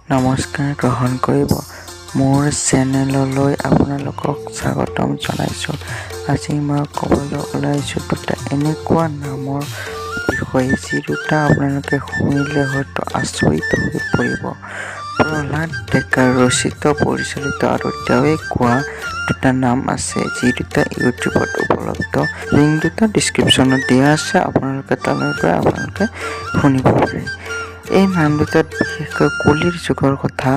নমস্কাৰ গ্ৰহণ কৰিব। মোৰ চেনেললৈ আপোনালোকক স্বাগতম জনাইছোঁ। আজি মই ক'বলৈ ওলাইছোঁ দুটা এনেকুৱা নামৰ বিষয়ে যি দুটা আপোনালোকে শুনিলে হয়তো আচৰিত হৈ পৰিব। প্ৰহ্লাদ ডেকাৰ ৰচিত, পৰিচালিত আৰু তেওঁৱে কোৱা দুটা নাম আছে, যি দুটা ইউটিউবত উপলব্ধ। লিংক দুটা ডিছক্ৰিপশ্যনত দিয়া আছে, আপোনালোকে তালৈ গৈ আপোনালোকে শুনিব পাৰে। এই নাম দুটাত বিশেষকৈ কলিৰ যুগৰ কথা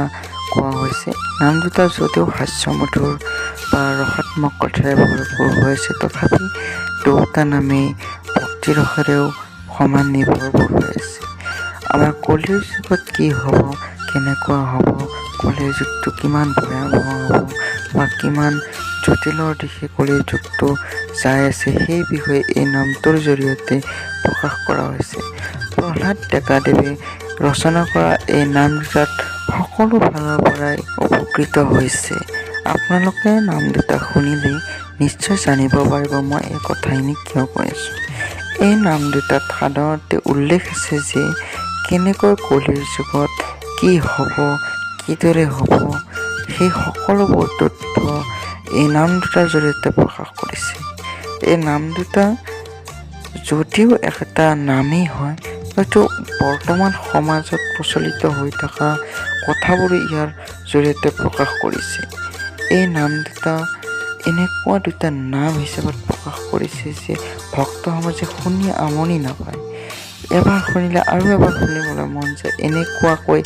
কোৱা হৈছে। নাম দুটা যদিও হাস্যমধুৰ বা ৰসাত্মক কথাৰে ভৰপূৰ হৈছে, তথাপি দুটা নামেই ভক্তিৰসেৰেও সমান নিৰ্ভৰশীল হৈ আছে। আমাৰ কলিৰ যুগত কি হ'ব, কেনেকুৱা হ'ব, কলিৰ যুগটো কিমান ভয়াৱহ হ'ব বা কিমান জটিলৰ দিশে কলিৰ যুগটো যাই আছে, সেই বিষয়ে এই নামটোৰ জৰিয়তে প্ৰকাশ কৰা হৈছে। প্ৰহ্লাদ ডেকাদেৱে ৰচনা কৰা এই নাম দুটাত সকলো ফালৰ পৰাই উপকৃত হৈছে। আপোনালোকে নাম দুটা শুনিলেই নিশ্চয় জানিব পাৰিব মই এই কথাখিনি কিয় কৈ আছোঁ। এই নাম দুটাত সাধাৰণতে উল্লেখ আছে যে কেনেকৈ কলিৰ যুগত কি হ'ব, কিদৰে হ'ব, সেই সকলোবোৰ তথ্য এই নাম দুটাৰ জৰিয়তে প্ৰকাশ কৰিছে। এই নাম দুটা যদিও এটা নামেই হয়, হয়তো বৰ্তমান সমাজত প্ৰচলিত হৈ থকা কথাবোৰো ইয়াৰ জৰিয়তে প্ৰকাশ কৰিছে। এই নাম দুটা এনেকুৱা দুটা নাম হিচাপত প্ৰকাশ কৰিছে যে ভক্ত সমাজে শুনি আমনি নাপায়। এবাৰ শুনিলে আৰু এবাৰ শুনিবলৈ মন যায়, এনেকুৱাকৈ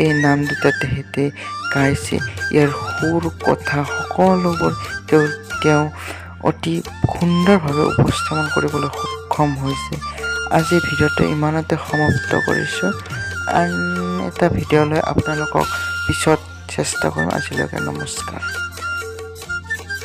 এই নাম দুটা তেখেতে গাইছে। ইয়াৰ সুৰ, কথা সকলোবোৰ তেওঁ অতি সুন্দৰভাৱে উপস্থাপন কৰিবলৈ সক্ষম হৈছে। আজি ভিডিঅ'টো ইমানতে সমাপ্ত কৰিছোঁ। আন এটা ভিডিঅ'লৈ আপোনালোকক পিছত চেষ্টা কৰিম। আজিলৈকে নমস্কাৰ।